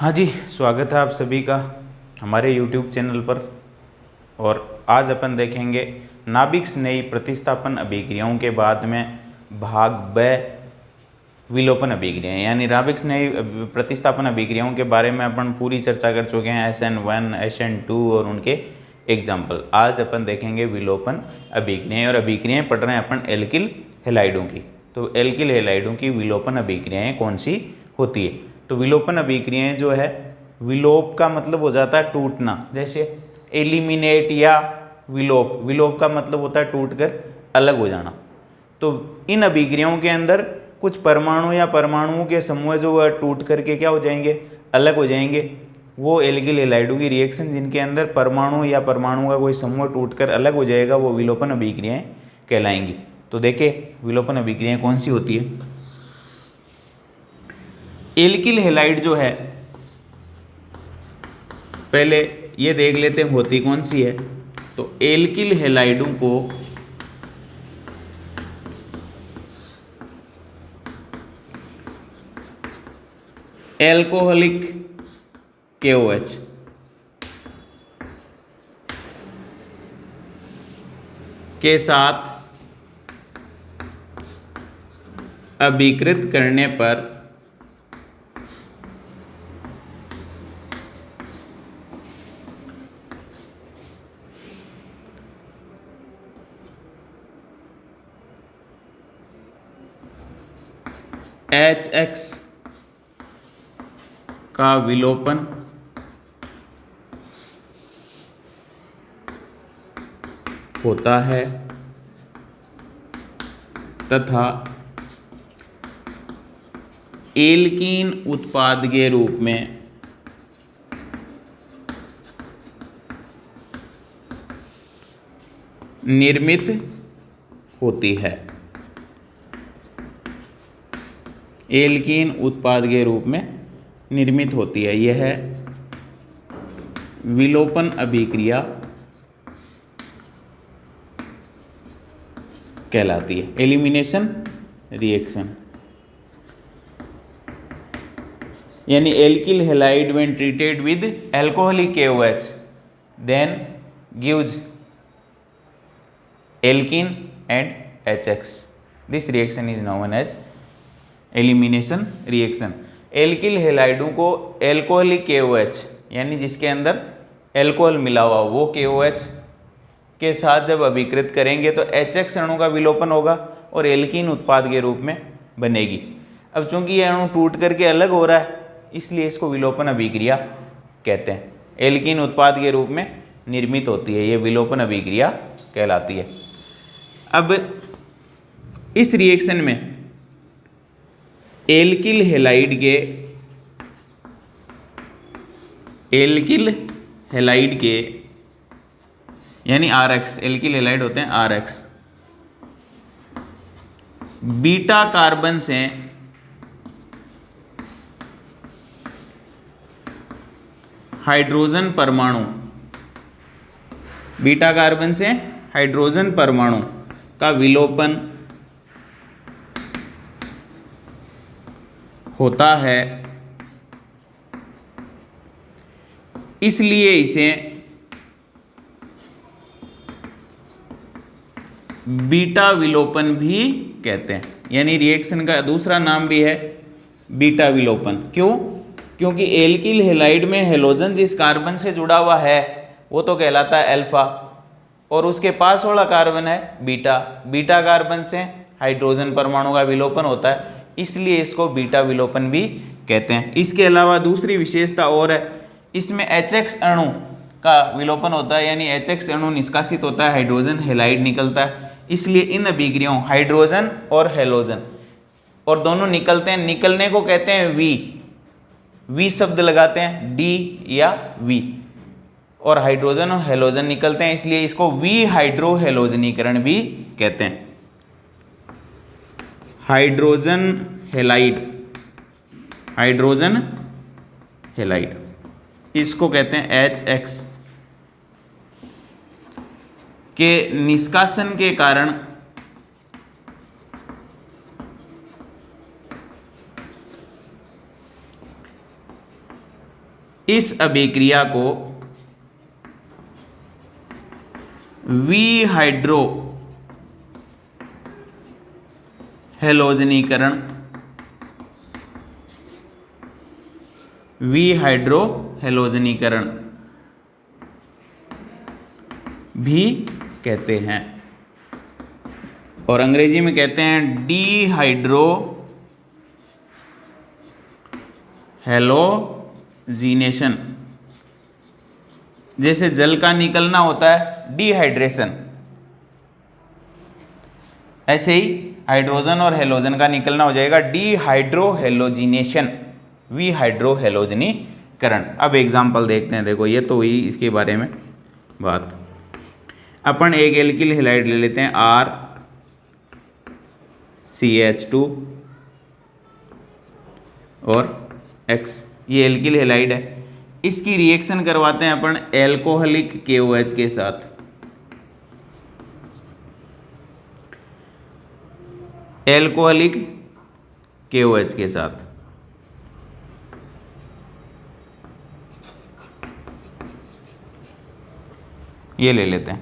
हाँ जी, स्वागत है आप सभी का हमारे YouTube चैनल पर। और आज अपन देखेंगे नाभिक स्नेही प्रतिस्थापन अभिक्रियाओं के बाद में भाग ब विलोपन अभिक्रियाएं, यानी नाभिक स्नेही प्रतिस्थापन अभिक्रियाओं के बारे में अपन पूरी चर्चा कर चुके हैं, SN1 SN2 और उनके एग्जाम्पल। आज अपन देखेंगे विलोपन अभिक्रियाएं, और अभिक्रियाएं पढ़ रहे हैं अपन एल्किल हैलाइडों की। तो एल्किल हैलाइडों की विलोपन अभिक्रियाएं कौन सी होती है? तो विलोपन अभिक्रियाएं जो है, विलोप का मतलब हो जाता है टूटना, जैसे एलिमिनेट या विलोप। विलोप का मतलब होता है टूटकर अलग हो जाना। तो इन अभिक्रियाओं के अंदर कुछ परमाणु या परमाणुओं के समूह जो वह टूट करके क्या हो जाएंगे, अलग हो जाएंगे। वो एल्किल हैलाइडों की रिएक्शन जिनके अंदर परमाणु या परमाणु का कोई समूह टूटकर अलग हो जाएगा, वो विलोपन अभिक्रियाएं कहलाएंगी। तो देखिए विलोपन अभिक्रियाएं कौन सी होती है। एल्किल हैलाइड जो है, पहले ये देख लेते हैं होती कौन सी है। तो एल्किल हैलाइडों को एल्कोहलिक KOH के साथ अभिकृत करने पर HX का विलोपन होता है तथा एल्कीन उत्पाद के रूप में निर्मित होती है। एल्कीन उत्पाद के रूप में निर्मित होती है। यह विलोपन अभिक्रिया कहलाती है, एलिमिनेशन रिएक्शन। यानी alkyl halide when treated with alcoholic KOH then gives alkene and HX। This reaction is known as elimination reaction. Alkyl हैलाइडों को एल्कोहलिक KOH यानी जिसके अंदर एल्कोहल मिला हुआ वो KOH के साथ जब अभिकृत करेंगे तो HX अणु का विलोपन होगा और एल्कीन उत्पाद के रूप में बनेगी। अब चूंकि ये अणु टूट करके अलग हो रहा है, इसलिए इसको विलोपन अभिक्रिया कहते हैं। एल्कीन उत्पाद के रूप में निर्मित होती है, ये विलोपन अभिक्रिया कहलाती है। अब इस रिएक्शन में एल्किल हैलाइड के यानी RX, एल्किल हैलाइड होते हैं RX, बीटा कार्बन से हाइड्रोजन परमाणु, बीटा कार्बन से हाइड्रोजन परमाणु का विलोपन होता है, इसलिए इसे बीटा विलोपन भी कहते हैं। यानी रिएक्शन का दूसरा नाम भी है बीटा विलोपन। क्यों? क्योंकि एल्किल हैलाइड में हैलोजन जिस कार्बन से जुड़ा हुआ है वो तो कहलाता है अल्फा, और उसके पास वाला कार्बन है बीटा। बीटा कार्बन से हाइड्रोजन परमाणु का विलोपन होता है, इसलिए इसको बीटा विलोपन भी कहते हैं। इसके अलावा दूसरी विशेषता और है, इसमें HX अणु का विलोपन होता है, यानी HX अणु निष्कासित होता है, हाइड्रोजन हैलाइड निकलता है। इसलिए इन अभिक्रियाओं हाइड्रोजन और हैलोजन और दोनों निकलते हैं, निकलने को कहते हैं वी शब्द लगाते हैं, D या V, और हाइड्रोजन और हैलोजन निकलते हैं, इसलिए इसको वी हाइड्रोहैलोजनीकरण भी कहते हैं। हाइड्रोजन हैलाइड इसको कहते हैं HX के निष्कासन के कारण इस अभिक्रिया को विहाइड्रो हैलोजनीकरण विहाइड्रो हैलोजनीकरण भी कहते हैं, और अंग्रेजी में कहते हैं डीहाइड्रो हैलोजिनेशन। जैसे जल का निकलना होता है डिहाइड्रेशन, ऐसे ही हाइड्रोजन और हेलोजन का निकलना हो जाएगा डिहाइड्रो हैलोजिनेशन, विहाइड्रो हैलोजनीकरण। अब एग्जाम्पल देखते हैं। देखो ये तो हुई इसके बारे में बात। अपन एक एल्किल हैलाइड ले लेते हैं RCH2 और X, ये एल्किल हैलाइड है। इसकी रिएक्शन करवाते हैं अपन एल्कोहलिक KOH के साथ। एल्कोहलिक KOH के साथ ये ले लेते हैं।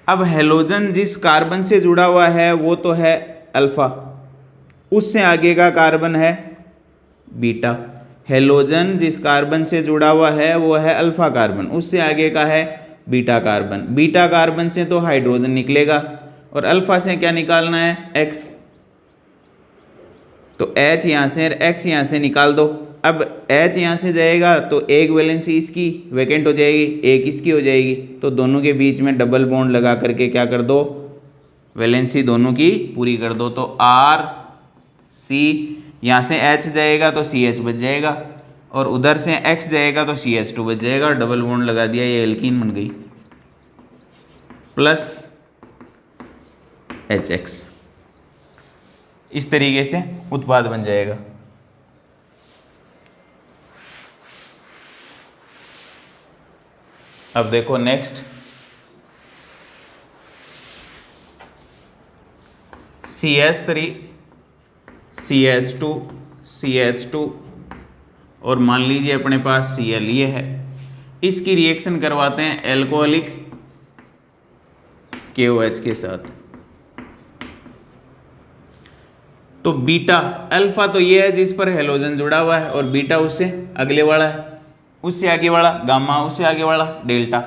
अब हैलोजन जिस कार्बन से जुड़ा हुआ है वो तो है अल्फा, उससे आगे का कार्बन है बीटा। हैलोजन जिस कार्बन से जुड़ा हुआ है वो है अल्फा कार्बन, उससे आगे का है बीटा कार्बन। बीटा कार्बन से तो हाइड्रोजन निकलेगा और अल्फा से क्या निकालना है X, तो H यहाँ से X यहाँ से निकाल दो। अब H यहाँ से जाएगा तो एक वैलेंसी इसकी वैकेंट हो जाएगी, एक इसकी हो जाएगी, तो दोनों के बीच में डबल बॉन्ड लगा करके क्या कर दो, वैलेंसी दोनों की पूरी कर दो। तो RC यहाँ से H जाएगा तो CH बच जाएगा, और उधर से X जाएगा तो CH2 बच जाएगा, डबल बॉन्ड लगा दिया, ये एल्कीन बन गई प्लस HX। इस तरीके से उत्पाद बन जाएगा। अब देखो नेक्स्ट, CH3 CH2 CH2 और मान लीजिए अपने पास Cl ये है। इसकी रिएक्शन करवाते हैं एल्कोहलिक KOH के साथ। तो बीटा, अल्फा तो ये है जिस पर हैलोजन जुड़ा हुआ है, और बीटा उससे अगले वाला है, उससे आगे वाला गामा, उससे आगे वाला डेल्टा।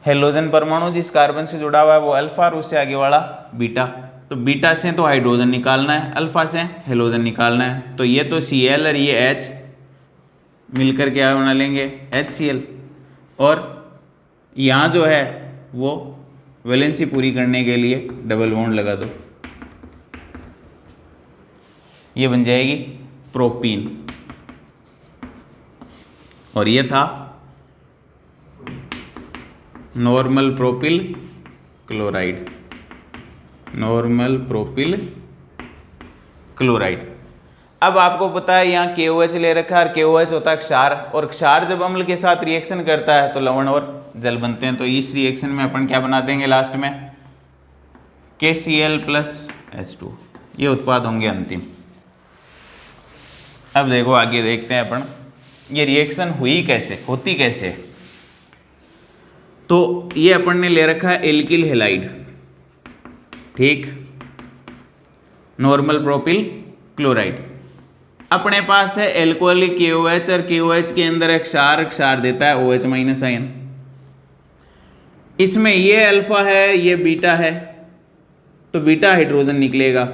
हैलोजन परमाणु जिस कार्बन से जुड़ा हुआ है वो अल्फा, और उससे आगे वाला बीटा। तो बीटा से तो हाइड्रोजन निकालना है, अल्फा से हैलोजन निकालना है। तो ये तो Cl और ये H मिलकर क्या बना लेंगे HCl, और यहाँ जो है वो वैलेंसी पूरी करने के लिए डबल बॉन्ड लगा दो, ये बन जाएगी प्रोपीन। और ये था normal propyl chloride, normal propyl chloride. अब आपको पता है यहाँ KOH ले रखा है, और KOH होता है क्षार, और क्षार जब अम्ल के साथ रिएक्शन करता है तो लवण और जल बनते हैं। तो इस रिएक्शन में अपन क्या बना देंगे लास्ट में, KCl प्लस H2, ये उत्पाद होंगे अंतिम। अब देखो आगे देखते हैं अपन ये रिएक्शन हुई कैसे, होती कैसे। तो ये अपन ने ले रखा है एल्किल हैलाइड, ठीक, नॉर्मल प्रोपिल क्लोराइड। अपने पास है एल्कोहलिक KOH, और KOH के अंदर एक क्षार, क्षार देता है OH माइनस आयन। इसमें ये अल्फा है, ये बीटा है, तो बीटा हाइड्रोजन निकलेगा,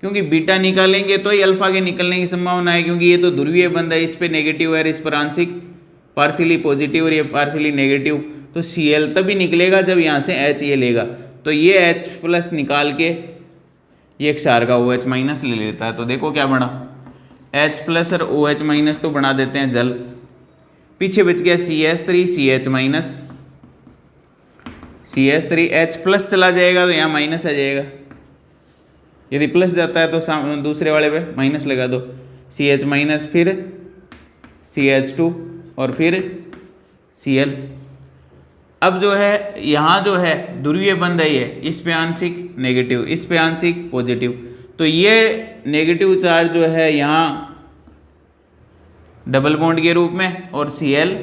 क्योंकि बीटा निकालेंगे तो ही अल्फा के निकलने की संभावना है, क्योंकि ये तो ध्रुवीय बंध है, इस पे नेगेटिव है, इस पर आंशिक पार्शियली पॉजिटिव और ये पार्शियली नेगेटिव। तो Cl तभी निकलेगा जब यहाँ से H ये लेगा, तो ये H प्लस निकाल के ये क्षार का OH माइनस ले लेता है। तो देखो क्या बना, H प्लस और OH माइनस तो बना देते हैं जल, पीछे बच गया CH3 CH minus, CH3 H plus चला जाएगा तो यहाँ माइनस आ जाएगा, यदि प्लस जाता है तो दूसरे वाले पे माइनस लगा दो, CH माइनस फिर CH2 और फिर Cl। अब जो है यहाँ जो है ध्रुवीय बंध है, ये इस पे आंशिक नेगेटिव, इस पे आंशिक पॉजिटिव, तो ये नेगेटिव चार्ज जो है यहाँ डबल बॉन्ड के रूप में, और Cl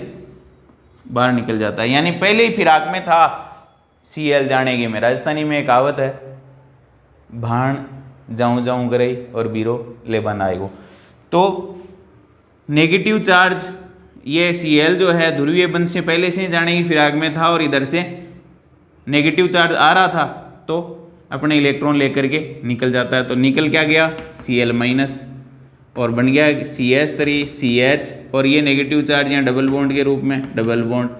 बाहर निकल जाता है। यानी पहले ही फिराक में था Cl जानेगे में। राजस्थानी में एक कहावत है, भाण जाऊं जाऊं करई और बीरो लेबन आएगो। तो नेगेटिव चार्ज ये Cl जो है ध्रुवीय बंध से पहले से जाने की फिराक में था, और इधर से नेगेटिव चार्ज आ रहा था तो अपने इलेक्ट्रॉन लेकर के निकल जाता है। तो निकल क्या गया Cl माइनस, और बन गया CH3 CH, और ये नेगेटिव चार्ज यहाँ डबल बॉन्ड के रूप में, डबल बॉन्ड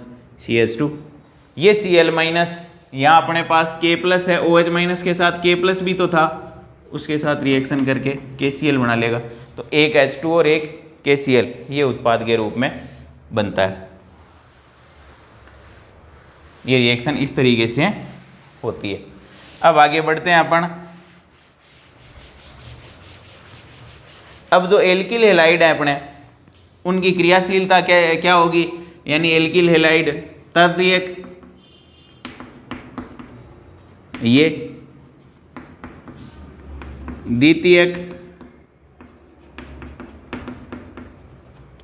CH2। ये Cl माइनस, यहाँ अपने पास K प्लस है, OH माइनस के साथ K प्लस भी तो था, उसके साथ रिएक्शन करके KCl बना लेगा। तो एक H2 और एक KCl ये उत्पाद के रूप में बनता है। ये रिएक्शन इस तरीके से होती है। अब आगे बढ़ते हैं अपन। अब जो एल्किल हैलाइड है अपने, उनकी क्रियाशीलता क्या क्या होगी, यानी एल्किल हैलाइड तृतीयक, ये द्वितीयक,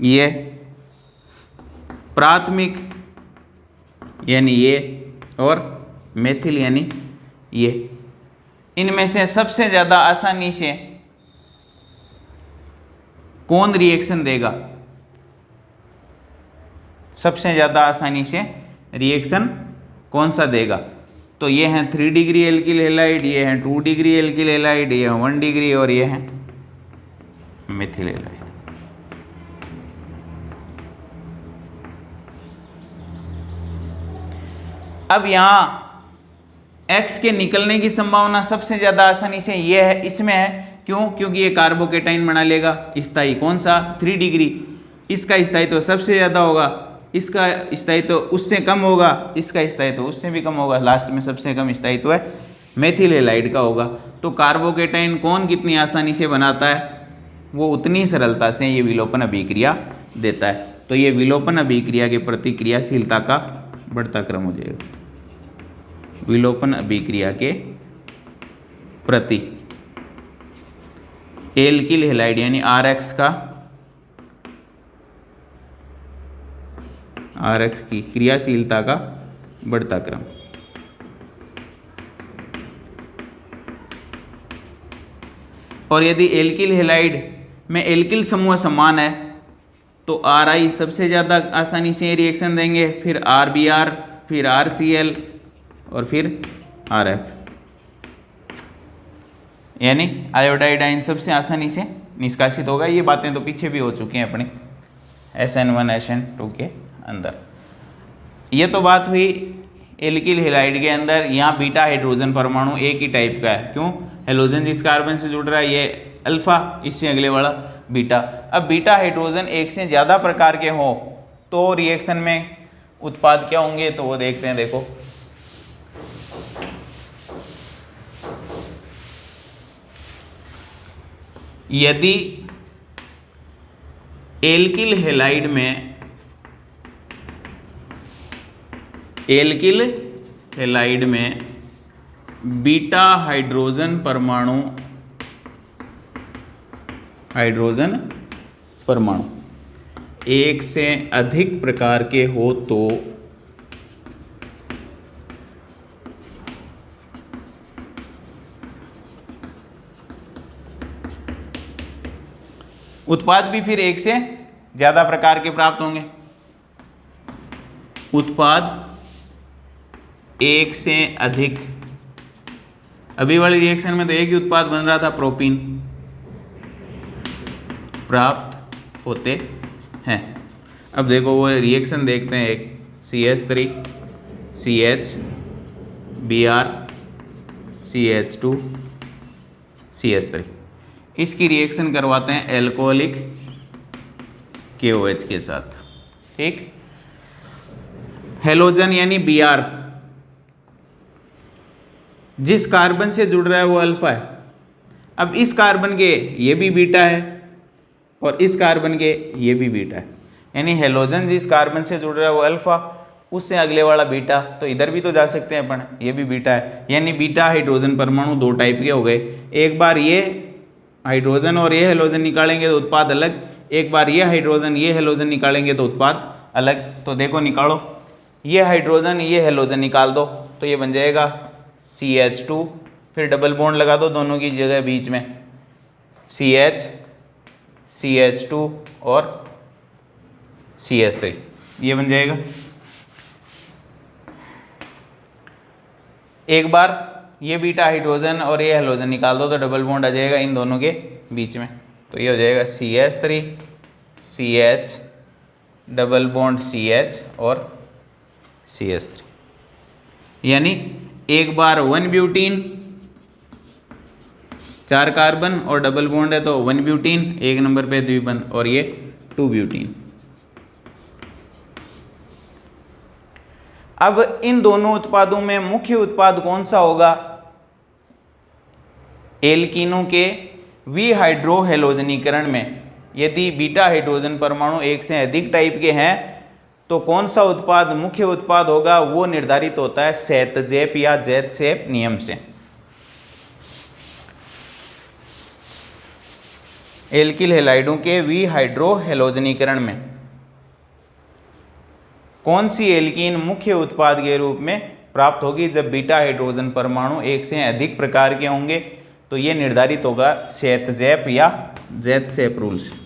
ये प्राथमिक यानी ये, और मेथिल यानी ये। इनमें से सबसे ज़्यादा आसानी से कौन रिएक्शन देगा, सबसे ज़्यादा आसानी से रिएक्शन कौन सा देगा? तो ये हैं 3 डिग्री एल्किल हैलाइड, ये हैं 2 डिग्री एल्किल हैलाइड, ये हैं 1 डिग्री, और ये हैं मेथिल हैलाइड। अब यहाँ X के निकलने की संभावना सबसे ज़्यादा आसानी से ये है, इसमें है। क्यों? क्योंकि ये कार्बोकेटाइन बना लेगा स्थायी, कौन सा 3 डिग्री, इसका स्थायित्व तो सबसे ज़्यादा होगा, इसका स्थायित्व तो उससे कम होगा, इसका स्थायित्व तो उससे भी कम होगा, लास्ट में सबसे कम स्थायित्व है मेथिल हैलाइड का होगा। तो कार्बोकेटाइन कौन कितनी आसानी से बनाता है, वो उतनी सरलता से ये विलोपन अभिक्रिया देता है। तो ये विलोपन अभिक्रिया के प्रति क्रियाशीलता का बढ़ता क्रम हो जाएगा। विलोपन अभिक्रिया के प्रति एल्किल हैलाइड यानी RX का, RX की क्रियाशीलता का बढ़ता क्रम। और यदि एल्किल हैलाइड में एल्किल समूह समान है तो RI सबसे ज़्यादा आसानी से रिएक्शन देंगे, फिर RBr, फिर RCl, और फिर RF, यानी आयोडाइडाइन सबसे आसानी से निष्कासित होगा। ये बातें तो पीछे भी हो चुकी हैं अपने SN1 SN2 के अंदर। ये तो बात हुई एल्किल हैलाइड के अंदर। यहाँ बीटा हाइड्रोजन परमाणु एक ही टाइप का है। क्यों? हेलोजन जिस कार्बन से जुड़ रहा है ये अल्फा, इससे अगले वाला बीटा। अब बीटा हाइड्रोजन एक से ज़्यादा प्रकार के हों तो रिएक्शन में उत्पाद क्या होंगे, तो वो देखते हैं। देखो यदि एल्किल हैलाइड में बीटा हाइड्रोजन परमाणु एक से अधिक प्रकार के हो तो उत्पाद भी फिर एक से ज्यादा प्रकार के प्राप्त होंगे। उत्पाद एक से अधिक, अभी वाली रिएक्शन में तो एक ही उत्पाद बन रहा था, प्रोपीन, प्राप्त होते हैं। अब देखो वो रिएक्शन देखते हैं। एक CH3 CH Br CH2 CH3, इसकी रिएक्शन करवाते हैं एल्कोहलिक KOH के साथ। ठीक, हेलोजन यानी Br जिस कार्बन से जुड़ रहा है वो अल्फा है। अब इस कार्बन के ये भी बीटा है और इस कार्बन के ये भी बीटा है, यानी हेलोजन जिस कार्बन से जुड़ रहा है वो अल्फा, उससे अगले वाला बीटा, तो इधर भी तो जा सकते हैं अपन, ये भी बीटा है। यानी बीटा हाइड्रोजन परमाणु दो टाइप के हो गए। एक बार ये हाइड्रोजन और ये हेलोजन निकालेंगे तो उत्पाद अलग, एक बार ये हाइड्रोजन ये हेलोजन निकालेंगे तो उत्पाद अलग। तो देखो निकालो, ये हाइड्रोजन ये हेलोजन निकाल दो तो ये बन जाएगा CH2, फिर डबल बॉन्ड लगा दो दोनों की जगह बीच में, CH2 और CH3, ये बन जाएगा। एक बार ये बीटा हाइड्रोजन और ये हेलोजन निकाल दो तो डबल बॉन्ड आ जाएगा इन दोनों के बीच में, तो ये हो जाएगा CH3 CH double bond CH और CH3, यानी एक बार 1 ब्यूटीन 4 कार्बन और डबल बॉन्ड है तो 1 ब्यूटीन, एक नंबर पे द्विबंध, और ये 2 ब्यूटीन। अब इन दोनों उत्पादों में मुख्य उत्पाद कौन सा होगा? एल्कीनों के विहाइड्रोहेलोजनीकरण में यदि बीटा हाइड्रोजन परमाणु एक से अधिक टाइप के हैं तो कौन सा उत्पाद मुख्य उत्पाद होगा, वो निर्धारित होता है सेतजेप या जेतसेप नियम से। एल्किल हैलाइडों के विहाइड्रोहेलोजनीकरण में कौन सी एल्कीन मुख्य उत्पाद के रूप में प्राप्त होगी जब बीटा हाइड्रोजन परमाणु एक से अधिक प्रकार के होंगे, तो ये निर्धारित होगा सेतजेप या जेतसेप रूल से।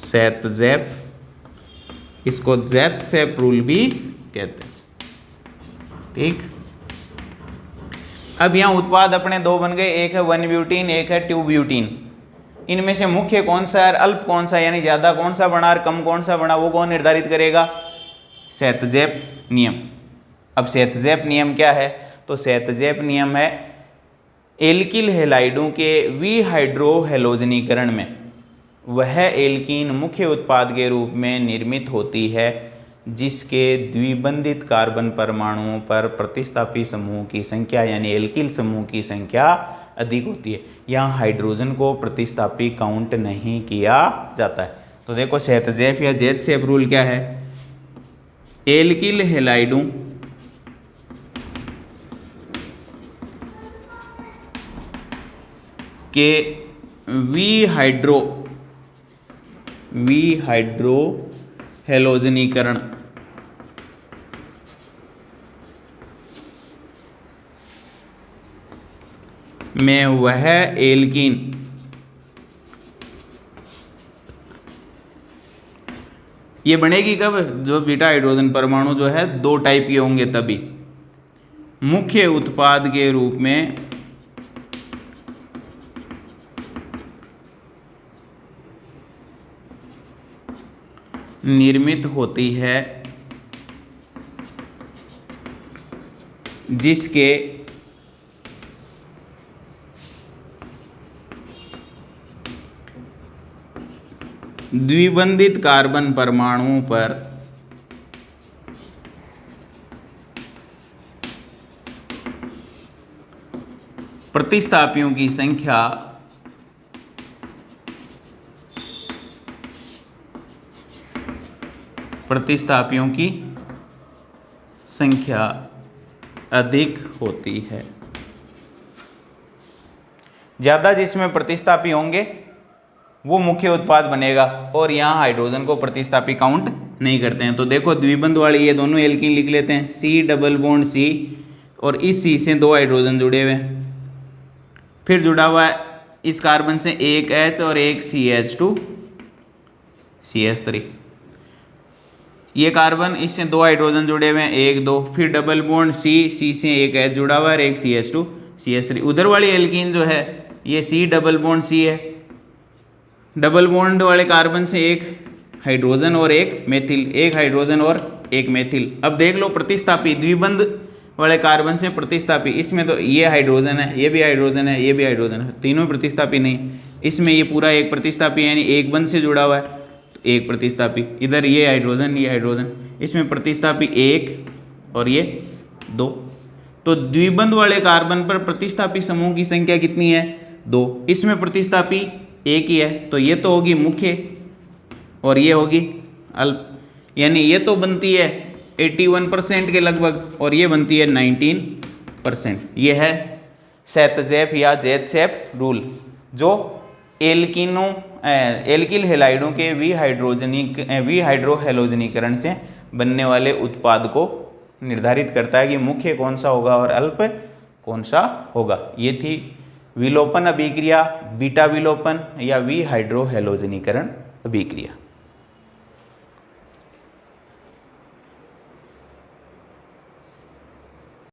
सेतजेप, इसको जेतसेप रूल भी कहते हैं, ठीक। अब यहाँ उत्पाद अपने दो बन गए, एक है 1 ब्यूटीन एक है 2 ब्यूटीन। इनमें से मुख्य कौन सा है, अल्प कौन सा, यानी ज्यादा कौन सा बना और कम कौन सा बना, वो कौन निर्धारित करेगा? सेतजेप नियम। अब सेतजेप नियम क्या है? तो सेतजेप नियम है एल्किल हैलाइडों के विहाइड्रोहेलोजनीकरण में वह एल्कीन मुख्य उत्पाद के रूप में निर्मित होती है जिसके द्विबंधित कार्बन परमाणुओं पर प्रतिस्थापी समूह की संख्या यानी एल्किल समूह की संख्या अधिक होती है। यहाँ हाइड्रोजन को प्रतिस्थापी काउंट नहीं किया जाता है। तो देखो सेतजेप या जेतसेप रूल क्या है? एल्किल हैलाइडों के विहाइड्रोहेलोजनीकरण में वह एल्कीन ये बनेगी कब? जो बीटा हाइड्रोजन परमाणु जो है 2 टाइप के होंगे तभी मुख्य उत्पाद के रूप में निर्मित होती है जिसके द्विबंधित कार्बन परमाणुओं पर प्रतिस्थापियों की संख्या अधिक होती है। ज्यादा जिसमें प्रतिस्थापी होंगे वो मुख्य उत्पाद बनेगा, और यहाँ हाइड्रोजन को प्रतिस्थापी काउंट नहीं करते हैं। तो देखो द्विबंध वाली ये दोनों एल्कीन लिख लेते हैं, C डबल बॉन्ड C, और इस C से 2 हाइड्रोजन जुड़े हुए हैं, फिर जुड़ा हुआ है इस कार्बन से एक H और एक CH2 CH3। ये कार्बन इससे 2 हाइड्रोजन जुड़े हुए हैं 1 2, फिर डबल बॉन्ड C से एक H जुड़ा हुआ है और एक CH2 CH3। उधर वाली एल्कीन जो है ये C डबल बॉन्ड C है, डबल बॉन्ड वाले कार्बन से एक हाइड्रोजन और एक मेथिल, एक हाइड्रोजन और एक मेथिल। अब देख लो प्रतिस्थापी द्विबंध वाले कार्बन से प्रतिस्थापी, इसमें तो ये हाइड्रोजन है, ये भी हाइड्रोजन है, ये भी हाइड्रोजन है, तीनों प्रतिस्थापी नहीं। इसमें ये पूरा एक प्रतिस्थापी यानी एक बंध से जुड़ा हुआ है तो एक प्रतिस्थापी। इधर ये हाइड्रोजन ये हाइड्रोजन, इसमें प्रतिस्थापी 1 और ये 2। तो द्विबंध वाले कार्बन पर प्रतिस्थापी समूह की संख्या कितनी है? 2। इसमें प्रतिस्थापी एक ही है तो ये तो होगी मुख्य और ये होगी अल्प, यानी ये तो बनती है 81% के लगभग और ये बनती है 19%। ये है सेतजेप या जेतसेप रूल जो एल्किल हैलाइडों के विहाइड्रोहैलोजनीकरण से बनने वाले उत्पाद को निर्धारित करता है कि मुख्य कौन सा होगा और अल्प कौन सा होगा। ये थी विलोपन अभिक्रिया, बीटा विलोपन या विहाइड्रोहैलोजनीकरण अभिक्रिया।